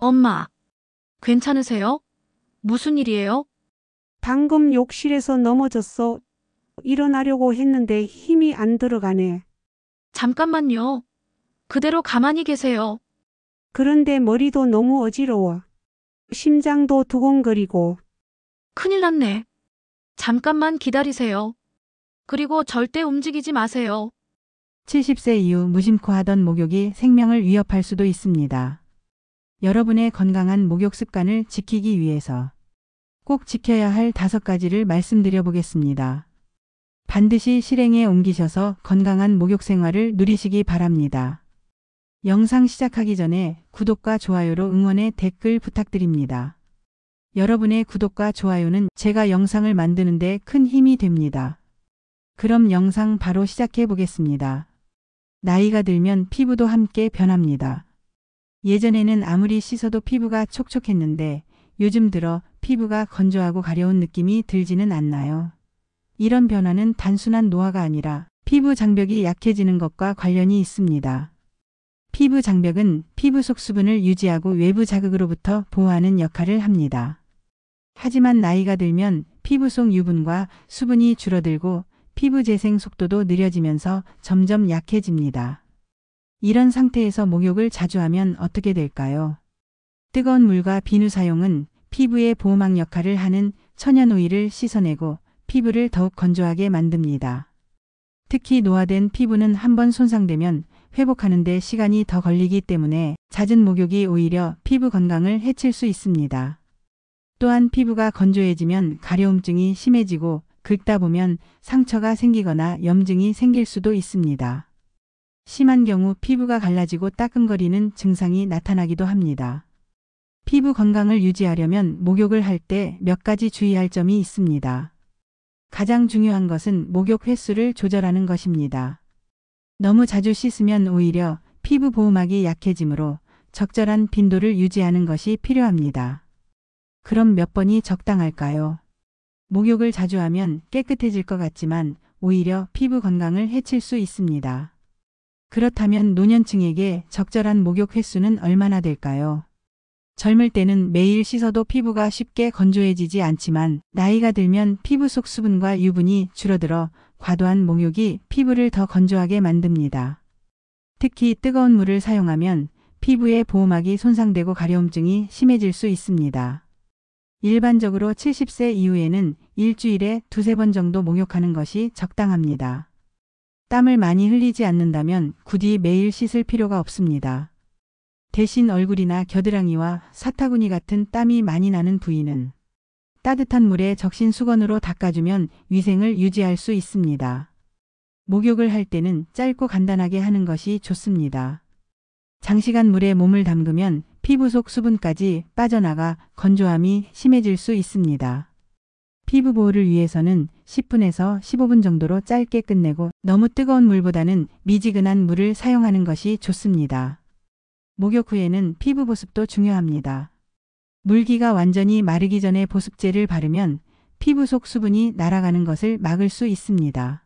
엄마, 괜찮으세요? 무슨 일이에요? 방금 욕실에서 넘어졌어. 일어나려고 했는데 힘이 안 들어가네. 잠깐만요. 그대로 가만히 계세요. 그런데 머리도 너무 어지러워. 심장도 두근거리고. 큰일 났네. 잠깐만 기다리세요. 그리고 절대 움직이지 마세요. 70세 이후 무심코 하던 목욕이 생명을 위협할 수도 있습니다. 여러분의 건강한 목욕 습관을 지키기 위해서 꼭 지켜야 할 5가지를 말씀드려 보겠습니다. 반드시 실행에 옮기셔서 건강한 목욕 생활을 누리시기 바랍니다. 영상 시작하기 전에 구독과 좋아요로 응원의 댓글 부탁드립니다. 여러분의 구독과 좋아요는 제가 영상을 만드는데 큰 힘이 됩니다. 그럼 영상 바로 시작해 보겠습니다. 나이가 들면 피부도 함께 변합니다. 예전에는 아무리 씻어도 피부가 촉촉했는데 요즘 들어 피부가 건조하고 가려운 느낌이 들지는 않나요? 이런 변화는 단순한 노화가 아니라 피부 장벽이 약해지는 것과 관련이 있습니다. 피부 장벽은 피부 속 수분을 유지하고 외부 자극으로부터 보호하는 역할을 합니다. 하지만 나이가 들면 피부 속 유분과 수분이 줄어들고 피부 재생 속도도 느려지면서 점점 약해집니다. 이런 상태에서 목욕을 자주 하면 어떻게 될까요? 뜨거운 물과 비누 사용은 피부의 보호막 역할을 하는 천연 오일을 씻어내고 피부를 더욱 건조하게 만듭니다. 특히 노화된 피부는 한번 손상되면 회복하는 데 시간이 더 걸리기 때문에 잦은 목욕이 오히려 피부 건강을 해칠 수 있습니다. 또한 피부가 건조해지면 가려움증이 심해지고 긁다 보면 상처가 생기거나 염증이 생길 수도 있습니다. 심한 경우 피부가 갈라지고 따끔거리는 증상이 나타나기도 합니다. 피부 건강을 유지하려면 목욕을 할 때 몇 가지 주의할 점이 있습니다. 가장 중요한 것은 목욕 횟수를 조절하는 것입니다. 너무 자주 씻으면 오히려 피부 보호막이 약해지므로 적절한 빈도를 유지하는 것이 필요합니다. 그럼 몇 번이 적당할까요? 목욕을 자주 하면 깨끗해질 것 같지만 오히려 피부 건강을 해칠 수 있습니다. 그렇다면 노년층에게 적절한 목욕 횟수는 얼마나 될까요? 젊을 때는 매일 씻어도 피부가 쉽게 건조해지지 않지만 나이가 들면 피부 속 수분과 유분이 줄어들어 과도한 목욕이 피부를 더 건조하게 만듭니다. 특히 뜨거운 물을 사용하면 피부의 보호막이 손상되고 가려움증이 심해질 수 있습니다. 일반적으로 70세 이후에는 일주일에 2~3번 정도 목욕하는 것이 적당합니다. 땀을 많이 흘리지 않는다면 굳이 매일 씻을 필요가 없습니다. 대신 얼굴이나 겨드랑이와 사타구니 같은 땀이 많이 나는 부위는 따뜻한 물에 적신 수건으로 닦아주면 위생을 유지할 수 있습니다. 목욕을 할 때는 짧고 간단하게 하는 것이 좋습니다. 장시간 물에 몸을 담그면 피부 속 수분까지 빠져나가 건조함이 심해질 수 있습니다. 피부 보호를 위해서는 10분에서 15분 정도로 짧게 끝내고 너무 뜨거운 물보다는 미지근한 물을 사용하는 것이 좋습니다. 목욕 후에는 피부 보습도 중요합니다. 물기가 완전히 마르기 전에 보습제를 바르면 피부 속 수분이 날아가는 것을 막을 수 있습니다.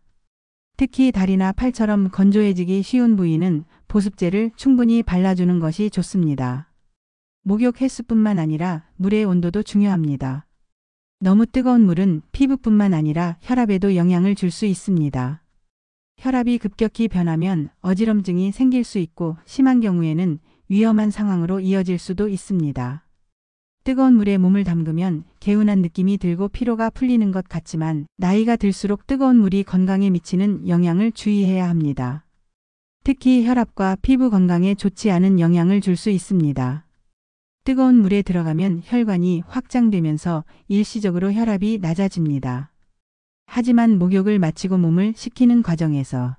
특히 다리나 팔처럼 건조해지기 쉬운 부위는 보습제를 충분히 발라주는 것이 좋습니다. 목욕 횟수뿐만 아니라 물의 온도도 중요합니다. 너무 뜨거운 물은 피부뿐만 아니라 혈압에도 영향을 줄 수 있습니다. 혈압이 급격히 변하면 어지럼증이 생길 수 있고 심한 경우에는 위험한 상황으로 이어질 수도 있습니다. 뜨거운 물에 몸을 담그면 개운한 느낌이 들고 피로가 풀리는 것 같지만 나이가 들수록 뜨거운 물이 건강에 미치는 영향을 주의해야 합니다. 특히 혈압과 피부 건강에 좋지 않은 영향을 줄 수 있습니다. 뜨거운 물에 들어가면 혈관이 확장되면서 일시적으로 혈압이 낮아집니다. 하지만 목욕을 마치고 몸을 식히는 과정에서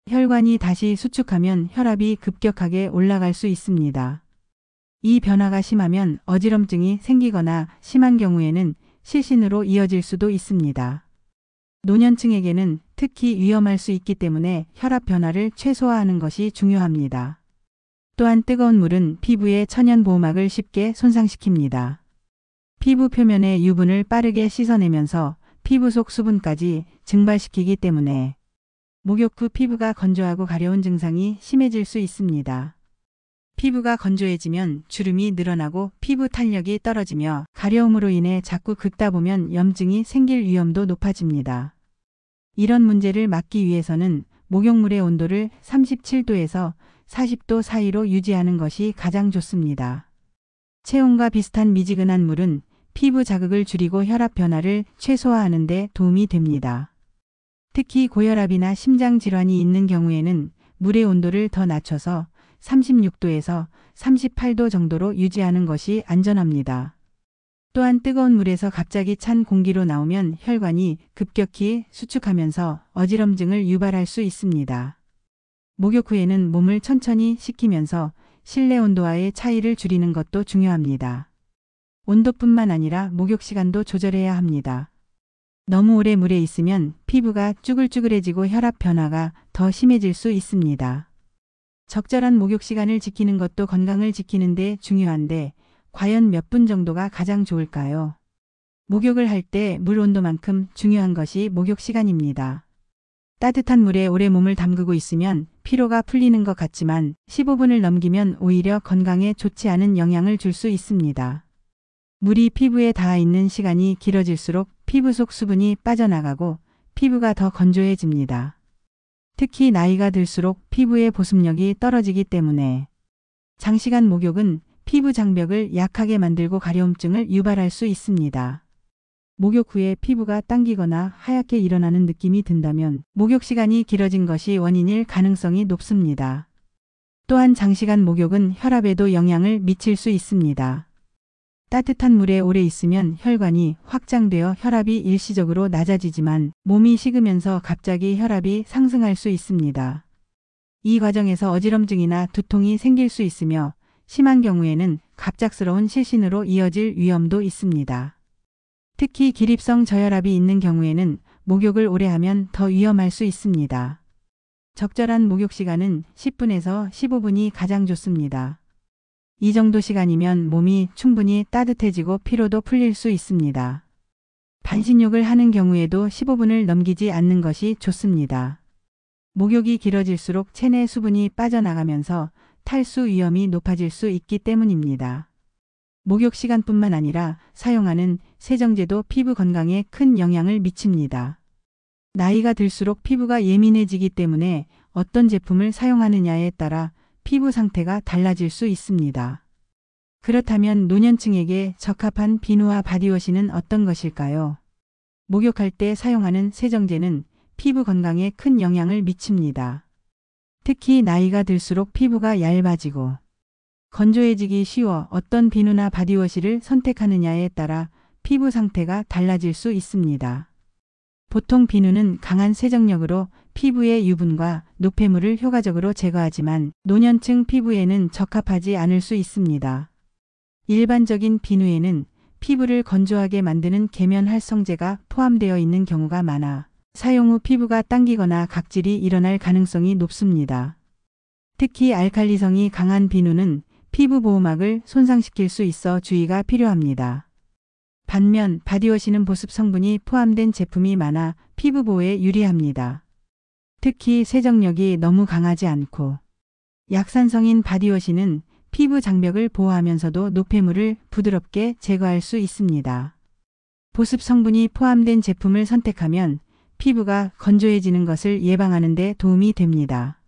혈관이 다시 수축하면 혈압이 급격하게 올라갈 수 있습니다. 이 변화가 심하면 어지럼증이 생기거나 심한 경우에는 실신으로 이어질 수도 있습니다. 노년층에게는 특히 위험할 수 있기 때문에 혈압 변화를 최소화하는 것이 중요합니다. 또한 뜨거운 물은 피부의 천연 보호막을 쉽게 손상시킵니다. 피부 표면의 유분을 빠르게 씻어내면서 피부 속 수분까지 증발시키기 때문에 목욕 후 피부가 건조하고 가려운 증상이 심해질 수 있습니다. 피부가 건조해지면 주름이 늘어나고 피부 탄력이 떨어지며 가려움으로 인해 자꾸 긁다 보면 염증이 생길 위험도 높아집니다. 이런 문제를 막기 위해서는 목욕물의 온도를 37도에서 40도 사이로 유지하는 것이 가장 좋습니다. 체온과 비슷한 미지근한 물은 피부 자극을 줄이고 혈압 변화를 최소화하는 데 도움이 됩니다. 특히 고혈압이나 심장 질환이 있는 경우에는 물의 온도를 더 낮춰서 36도에서 38도 정도로 유지하는 것이 안전합니다. 또한 뜨거운 물에서 갑자기 찬 공기로 나오면 혈관이 급격히 수축하면서 어지럼증을 유발할 수 있습니다. 목욕 후에는 몸을 천천히 식히면서 실내 온도와의 차이를 줄이는 것도 중요합니다. 온도뿐만 아니라 목욕 시간도 조절해야 합니다. 너무 오래 물에 있으면 피부가 쭈글쭈글해지고 혈압 변화가 더 심해질 수 있습니다. 적절한 목욕 시간을 지키는 것도 건강을 지키는 데 중요한데 과연 몇 분 정도가 가장 좋을까요? 목욕을 할 때 물 온도만큼 중요한 것이 목욕 시간입니다. 따뜻한 물에 오래 몸을 담그고 있으면 피로가 풀리는 것 같지만 15분을 넘기면 오히려 건강에 좋지 않은 영향을 줄 수 있습니다. 물이 피부에 닿아 있는 시간이 길어질수록 피부 속 수분이 빠져나가고 피부가 더 건조해집니다. 특히 나이가 들수록 피부의 보습력이 떨어지기 때문에 장시간 목욕은 피부 장벽을 약하게 만들고 가려움증을 유발할 수 있습니다. 목욕 후에 피부가 당기거나 하얗게 일어나는 느낌이 든다면 목욕 시간이 길어진 것이 원인일 가능성이 높습니다. 또한 장시간 목욕은 혈압에도 영향을 미칠 수 있습니다. 따뜻한 물에 오래 있으면 혈관이 확장되어 혈압이 일시적으로 낮아지지만 몸이 식으면서 갑자기 혈압이 상승할 수 있습니다. 이 과정에서 어지럼증이나 두통이 생길 수 있으며 심한 경우에는 갑작스러운 실신으로 이어질 위험도 있습니다. 특히 기립성 저혈압이 있는 경우에는 목욕을 오래 하면 더 위험할 수 있습니다. 적절한 목욕 시간은 10분에서 15분이 가장 좋습니다. 이 정도 시간이면 몸이 충분히 따뜻해지고 피로도 풀릴 수 있습니다. 반신욕을 하는 경우에도 15분을 넘기지 않는 것이 좋습니다. 목욕이 길어질수록 체내 수분이 빠져나가면서 탈수 위험이 높아질 수 있기 때문입니다. 목욕 시간뿐만 아니라 사용하는 세정제도 피부 건강에 큰 영향을 미칩니다. 나이가 들수록 피부가 예민해지기 때문에 어떤 제품을 사용하느냐에 따라 피부 상태가 달라질 수 있습니다. 그렇다면 노년층에게 적합한 비누와 바디워시는 어떤 것일까요? 목욕할 때 사용하는 세정제는 피부 건강에 큰 영향을 미칩니다. 특히 나이가 들수록 피부가 얇아지고 건조해지기 쉬워 어떤 비누나 바디워시를 선택하느냐에 따라 피부 상태가 달라질 수 있습니다. 보통 비누는 강한 세정력으로 피부의 유분과 노폐물을 효과적으로 제거하지만 노년층 피부에는 적합하지 않을 수 있습니다. 일반적인 비누에는 피부를 건조하게 만드는 계면 활성제가 포함되어 있는 경우가 많아 사용 후 피부가 당기거나 각질이 일어날 가능성이 높습니다. 특히 알칼리성이 강한 비누는 피부 보호막을 손상시킬 수 있어 주의가 필요합니다. 반면 바디워시는 보습 성분이 포함된 제품이 많아 피부 보호에 유리합니다. 특히 세정력이 너무 강하지 않고 약산성인 바디워시는 피부 장벽을 보호하면서도 노폐물을 부드럽게 제거할 수 있습니다. 보습 성분이 포함된 제품을 선택하면 피부가 건조해지는 것을 예방하는 데 도움이 됩니다.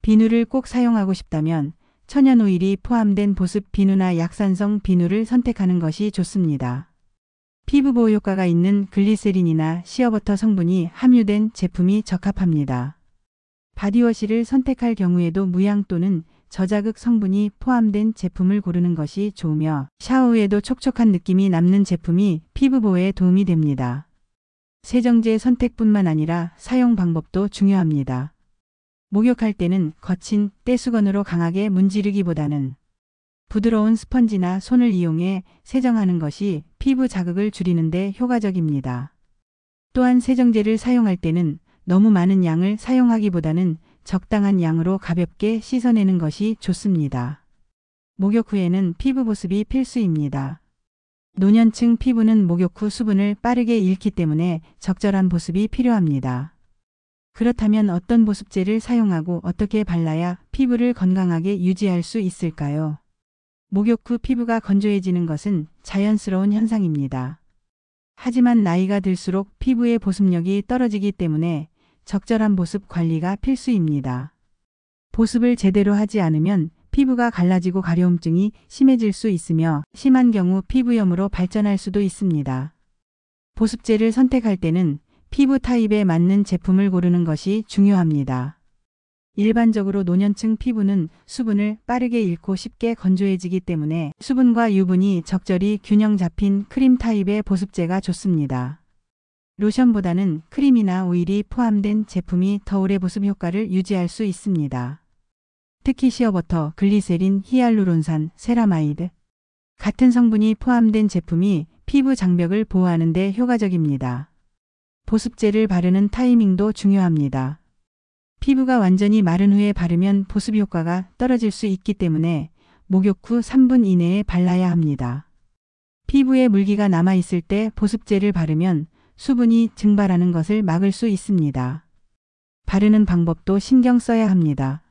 비누를 꼭 사용하고 싶다면 천연 오일이 포함된 보습 비누나 약산성 비누를 선택하는 것이 좋습니다. 피부 보호 효과가 있는 글리세린이나 시어버터 성분이 함유된 제품이 적합합니다. 바디워시를 선택할 경우에도 무향 또는 저자극 성분이 포함된 제품을 고르는 것이 좋으며 샤워 후에도 촉촉한 느낌이 남는 제품이 피부 보호에 도움이 됩니다. 세정제 선택뿐만 아니라 사용 방법도 중요합니다. 목욕할 때는 거친 떼수건으로 강하게 문지르기보다는 부드러운 스펀지나 손을 이용해 세정하는 것이 피부 자극을 줄이는 데 효과적입니다. 또한 세정제를 사용할 때는 너무 많은 양을 사용하기보다는 적당한 양으로 가볍게 씻어내는 것이 좋습니다. 목욕 후에는 피부 보습이 필수입니다. 노년층 피부는 목욕 후 수분을 빠르게 잃기 때문에 적절한 보습이 필요합니다. 그렇다면 어떤 보습제를 사용하고 어떻게 발라야 피부를 건강하게 유지할 수 있을까요? 목욕 후 피부가 건조해지는 것은 자연스러운 현상입니다. 하지만 나이가 들수록 피부의 보습력이 떨어지기 때문에 적절한 보습 관리가 필수입니다. 보습을 제대로 하지 않으면 피부가 갈라지고 가려움증이 심해질 수 있으며 심한 경우 피부염으로 발전할 수도 있습니다. 보습제를 선택할 때는 피부 타입에 맞는 제품을 고르는 것이 중요합니다. 일반적으로 노년층 피부는 수분을 빠르게 잃고 쉽게 건조해지기 때문에 수분과 유분이 적절히 균형 잡힌 크림 타입의 보습제가 좋습니다. 로션보다는 크림이나 오일이 포함된 제품이 더 오래 보습 효과를 유지할 수 있습니다. 특히 시어버터, 글리세린, 히알루론산, 세라마이드 같은 성분이 포함된 제품이 피부 장벽을 보호하는 데 효과적입니다. 보습제를 바르는 타이밍도 중요합니다. 피부가 완전히 마른 후에 바르면 보습 효과가 떨어질 수 있기 때문에 목욕 후 3분 이내에 발라야 합니다. 피부에 물기가 남아있을 때 보습제를 바르면 수분이 증발하는 것을 막을 수 있습니다. 바르는 방법도 신경 써야 합니다.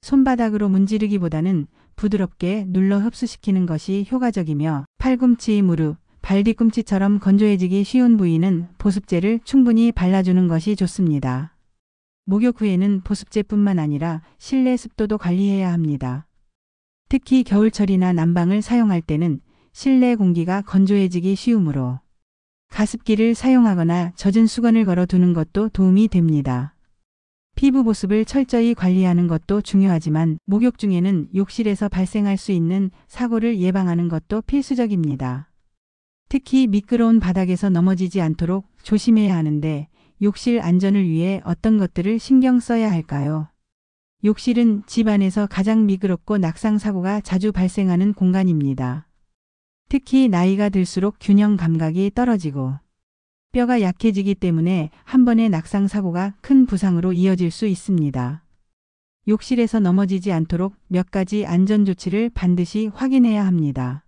손바닥으로 문지르기보다는 부드럽게 눌러 흡수시키는 것이 효과적이며 팔꿈치, 무릎, 발 뒤꿈치처럼 건조해지기 쉬운 부위는 보습제를 충분히 발라주는 것이 좋습니다. 목욕 후에는 보습제뿐만 아니라 실내 습도도 관리해야 합니다. 특히 겨울철이나 난방을 사용할 때는 실내 공기가 건조해지기 쉬우므로 가습기를 사용하거나 젖은 수건을 걸어 두는 것도 도움이 됩니다. 피부 보습을 철저히 관리하는 것도 중요하지만 목욕 중에는 욕실에서 발생할 수 있는 사고를 예방하는 것도 필수적입니다. 특히 미끄러운 바닥에서 넘어지지 않도록 조심해야 하는데 욕실 안전을 위해 어떤 것들을 신경 써야 할까요? 욕실은 집 안에서 가장 미끄럽고 낙상 사고가 자주 발생하는 공간입니다. 특히 나이가 들수록 균형 감각이 떨어지고 뼈가 약해지기 때문에 한 번의 낙상 사고가 큰 부상으로 이어질 수 있습니다. 욕실에서 넘어지지 않도록 몇 가지 안전 조치를 반드시 확인해야 합니다.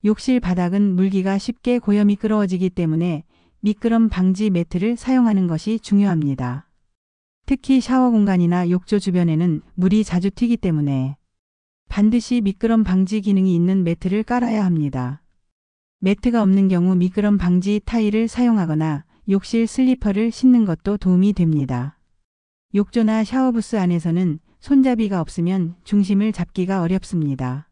욕실 바닥은 물기가 쉽게 고여 미끄러워지기 때문에 미끄럼 방지 매트를 사용하는 것이 중요합니다. 특히 샤워 공간이나 욕조 주변에는 물이 자주 튀기 때문에 반드시 미끄럼 방지 기능이 있는 매트를 깔아야 합니다. 매트가 없는 경우 미끄럼 방지 타일을 사용하거나 욕실 슬리퍼를 신는 것도 도움이 됩니다. 욕조나 샤워부스 안에서는 손잡이가 없으면 중심을 잡기가 어렵습니다.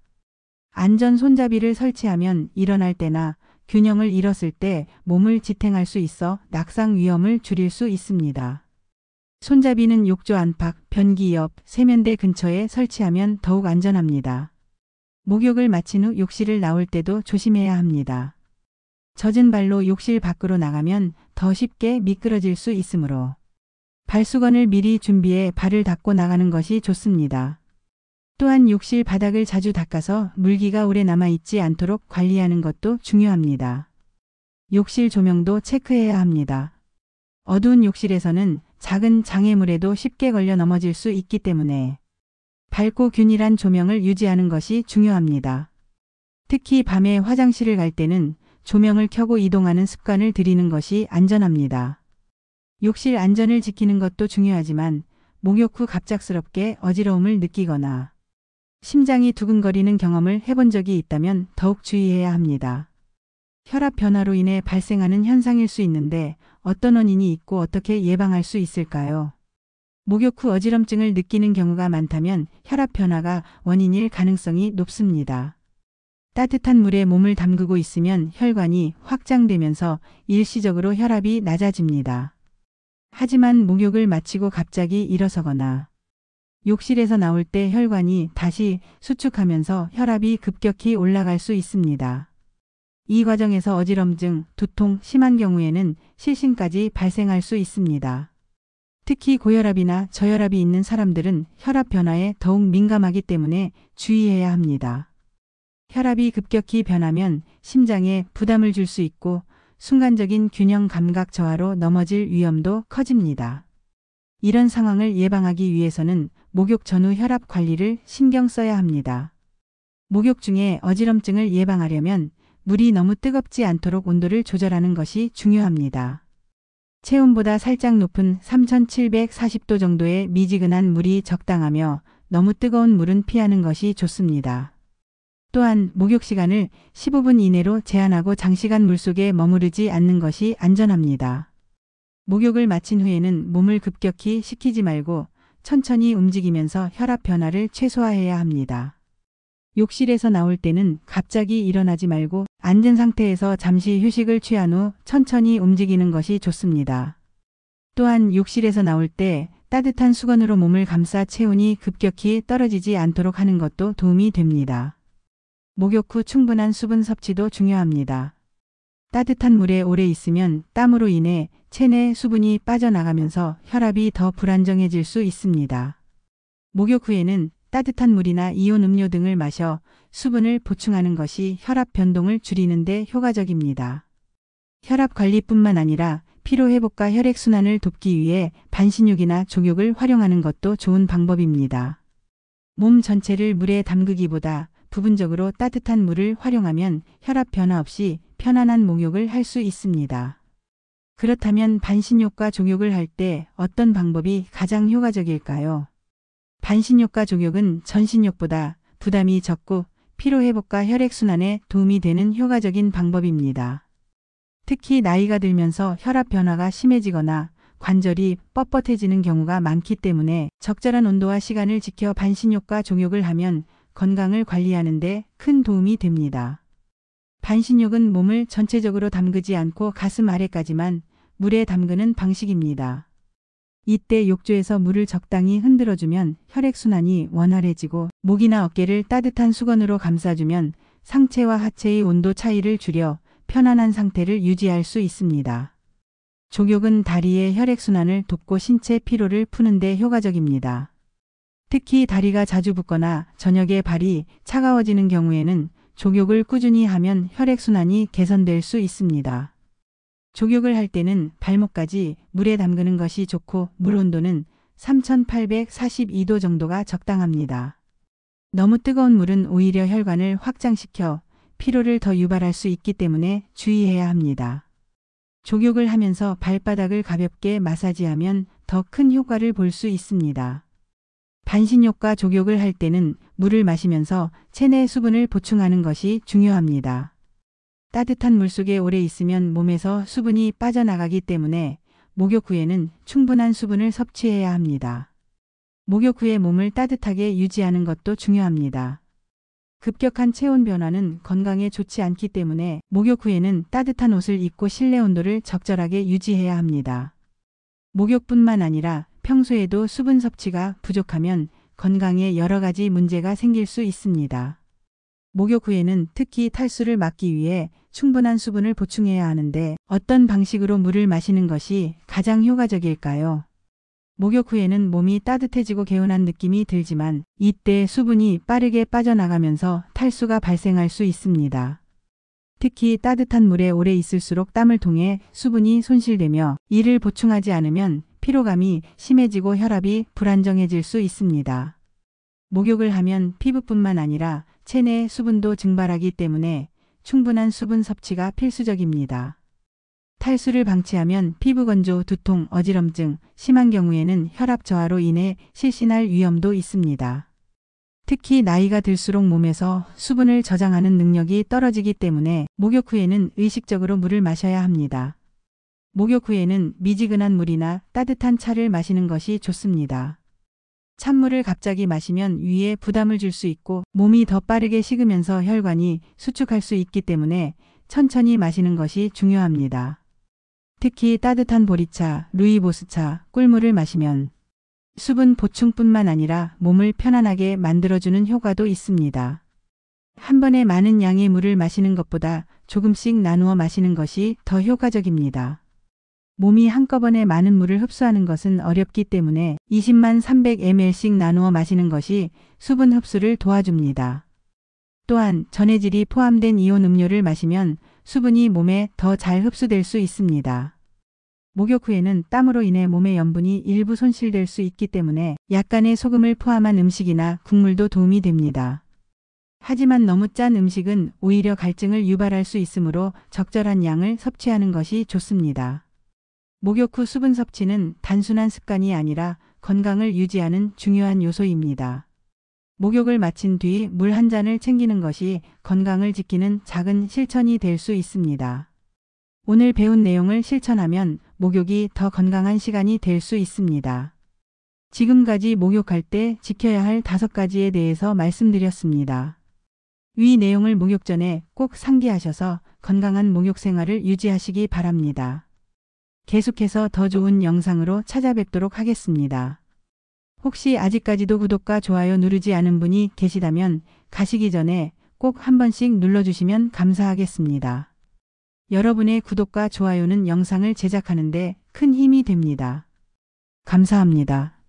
안전 손잡이를 설치하면 일어날 때나 균형을 잃었을 때 몸을 지탱할 수 있어 낙상 위험을 줄일 수 있습니다. 손잡이는 욕조 안팎, 변기 옆, 세면대 근처에 설치하면 더욱 안전합니다. 목욕을 마친 후 욕실을 나올 때도 조심해야 합니다. 젖은 발로 욕실 밖으로 나가면 더 쉽게 미끄러질 수 있으므로 발수건을 미리 준비해 발을 닦고 나가는 것이 좋습니다. 또한 욕실 바닥을 자주 닦아서 물기가 오래 남아있지 않도록 관리하는 것도 중요합니다. 욕실 조명도 체크해야 합니다. 어두운 욕실에서는 작은 장애물에도 쉽게 걸려 넘어질 수 있기 때문에 밝고 균일한 조명을 유지하는 것이 중요합니다. 특히 밤에 화장실을 갈 때는 조명을 켜고 이동하는 습관을 들이는 것이 안전합니다. 욕실 안전을 지키는 것도 중요하지만 목욕 후 갑작스럽게 어지러움을 느끼거나 심장이 두근거리는 경험을 해본 적이 있다면 더욱 주의해야 합니다. 혈압 변화로 인해 발생하는 현상일 수 있는데 어떤 원인이 있고 어떻게 예방할 수 있을까요? 목욕 후 어지럼증을 느끼는 경우가 많다면 혈압 변화가 원인일 가능성이 높습니다. 따뜻한 물에 몸을 담그고 있으면 혈관이 확장되면서 일시적으로 혈압이 낮아집니다. 하지만 목욕을 마치고 갑자기 일어서거나 욕실에서 나올 때 혈관이 다시 수축하면서 혈압이 급격히 올라갈 수 있습니다. 이 과정에서 어지럼증, 두통, 심한 경우에는 실신까지 발생할 수 있습니다. 특히 고혈압이나 저혈압이 있는 사람들은 혈압 변화에 더욱 민감하기 때문에 주의해야 합니다. 혈압이 급격히 변하면 심장에 부담을 줄 수 있고 순간적인 균형 감각 저하로 넘어질 위험도 커집니다. 이런 상황을 예방하기 위해서는 목욕 전후 혈압 관리를 신경 써야 합니다. 목욕 중에 어지럼증을 예방하려면 물이 너무 뜨겁지 않도록 온도를 조절하는 것이 중요합니다. 체온보다 살짝 높은 3740도 정도의 미지근한 물이 적당하며 너무 뜨거운 물은 피하는 것이 좋습니다. 또한 목욕 시간을 15분 이내로 제한하고 장시간 물속에 머무르지 않는 것이 안전합니다. 목욕을 마친 후에는 몸을 급격히 식히지 말고 천천히 움직이면서 혈압 변화를 최소화해야 합니다. 욕실에서 나올 때는 갑자기 일어나지 말고 앉은 상태에서 잠시 휴식을 취한 후 천천히 움직이는 것이 좋습니다. 또한 욕실에서 나올 때 따뜻한 수건으로 몸을 감싸 체온이 급격히 떨어지지 않도록 하는 것도 도움이 됩니다. 목욕 후 충분한 수분 섭취도 중요합니다. 따뜻한 물에 오래 있으면 땀으로 인해 체내 수분이 빠져나가면서 혈압이 더 불안정해질 수 있습니다. 목욕 후에는 따뜻한 물이나 이온 음료 등을 마셔 수분을 보충하는 것이 혈압 변동을 줄이는 데 효과적입니다. 혈압 관리뿐만 아니라 피로회복과 혈액순환을 돕기 위해 반신욕이나 족욕을 활용하는 것도 좋은 방법입니다. 몸 전체를 물에 담그기보다 부분적으로 따뜻한 물을 활용하면 혈압 변화 없이 편안한 목욕을 할 수 있습니다. 그렇다면 반신욕과 족욕을 할 때 어떤 방법이 가장 효과적일까요? 반신욕과 족욕은 전신욕보다 부담이 적고 피로회복과 혈액순환에 도움이 되는 효과적인 방법입니다. 특히 나이가 들면서 혈압 변화가 심해지거나 관절이 뻣뻣해지는 경우가 많기 때문에 적절한 온도와 시간을 지켜 반신욕과 족욕을 하면 건강을 관리하는 데 큰 도움이 됩니다. 반신욕은 몸을 전체적으로 담그지 않고 가슴 아래까지만 물에 담그는 방식입니다. 이때 욕조에서 물을 적당히 흔들어주면 혈액순환이 원활해지고 목이나 어깨를 따뜻한 수건으로 감싸주면 상체와 하체의 온도 차이를 줄여 편안한 상태를 유지할 수 있습니다. 족욕은 다리의 혈액순환을 돕고 신체 피로를 푸는 데 효과적입니다. 특히 다리가 자주 붓거나 저녁에 발이 차가워지는 경우에는 족욕을 꾸준히 하면 혈액순환이 개선될 수 있습니다. 족욕을 할 때는 발목까지 물에 담그는 것이 좋고 물 온도는 3842도 정도가 적당합니다. 너무 뜨거운 물은 오히려 혈관을 확장시켜 피로를 더 유발할 수 있기 때문에 주의해야 합니다. 족욕을 하면서 발바닥을 가볍게 마사지하면 더 큰 효과를 볼 수 있습니다. 반신욕과 족욕을 할 때는 물을 마시면서 체내 수분을 보충하는 것이 중요합니다. 따뜻한 물속에 오래 있으면 몸에서 수분이 빠져나가기 때문에 목욕 후에는 충분한 수분을 섭취해야 합니다. 목욕 후에 몸을 따뜻하게 유지하는 것도 중요합니다. 급격한 체온 변화는 건강에 좋지 않기 때문에 목욕 후에는 따뜻한 옷을 입고 실내 온도를 적절하게 유지해야 합니다. 목욕뿐만 아니라 평소에도 수분 섭취가 부족하면 건강에 여러 가지 문제가 생길 수 있습니다. 목욕 후에는 특히 탈수를 막기 위해 충분한 수분을 보충해야 하는데 어떤 방식으로 물을 마시는 것이 가장 효과적일까요? 목욕 후에는 몸이 따뜻해지고 개운한 느낌이 들지만 이때 수분이 빠르게 빠져나가면서 탈수가 발생할 수 있습니다. 특히 따뜻한 물에 오래 있을수록 땀을 통해 수분이 손실되며 이를 보충하지 않으면 피로감이 심해지고 혈압이 불안정해질 수 있습니다. 목욕을 하면 피부뿐만 아니라 체내 수분도 증발하기 때문에 충분한 수분 섭취가 필수적입니다. 탈수를 방치하면 피부 건조, 두통, 어지럼증, 심한 경우에는 혈압 저하로 인해 실신할 위험도 있습니다. 특히 나이가 들수록 몸에서 수분을 저장하는 능력이 떨어지기 때문에 목욕 후에는 의식적으로 물을 마셔야 합니다. 목욕 후에는 미지근한 물이나 따뜻한 차를 마시는 것이 좋습니다. 찬물을 갑자기 마시면 위에 부담을 줄 수 있고 몸이 더 빠르게 식으면서 혈관이 수축할 수 있기 때문에 천천히 마시는 것이 중요합니다. 특히 따뜻한 보리차, 루이보스차, 꿀물을 마시면 수분 보충뿐만 아니라 몸을 편안하게 만들어주는 효과도 있습니다. 한 번에 많은 양의 물을 마시는 것보다 조금씩 나누어 마시는 것이 더 효과적입니다. 몸이 한꺼번에 많은 물을 흡수하는 것은 어렵기 때문에 20만 300ml씩 나누어 마시는 것이 수분 흡수를 도와줍니다. 또한 전해질이 포함된 이온 음료를 마시면 수분이 몸에 더 잘 흡수될 수 있습니다. 목욕 후에는 땀으로 인해 몸의 염분이 일부 손실될 수 있기 때문에 약간의 소금을 포함한 음식이나 국물도 도움이 됩니다. 하지만 너무 짠 음식은 오히려 갈증을 유발할 수 있으므로 적절한 양을 섭취하는 것이 좋습니다. 목욕 후 수분 섭취는 단순한 습관이 아니라 건강을 유지하는 중요한 요소입니다. 목욕을 마친 뒤 물 한 잔을 챙기는 것이 건강을 지키는 작은 실천이 될 수 있습니다. 오늘 배운 내용을 실천하면 목욕이 더 건강한 시간이 될 수 있습니다. 지금까지 목욕할 때 지켜야 할 5가지에 대해서 말씀드렸습니다. 위 내용을 목욕 전에 꼭 상기하셔서 건강한 목욕 생활을 유지하시기 바랍니다. 계속해서 더 좋은 영상으로 찾아뵙도록 하겠습니다. 혹시 아직까지도 구독과 좋아요 누르지 않은 분이 계시다면 가시기 전에 꼭 한 번씩 눌러주시면 감사하겠습니다. 여러분의 구독과 좋아요는 영상을 제작하는 데 큰 힘이 됩니다. 감사합니다.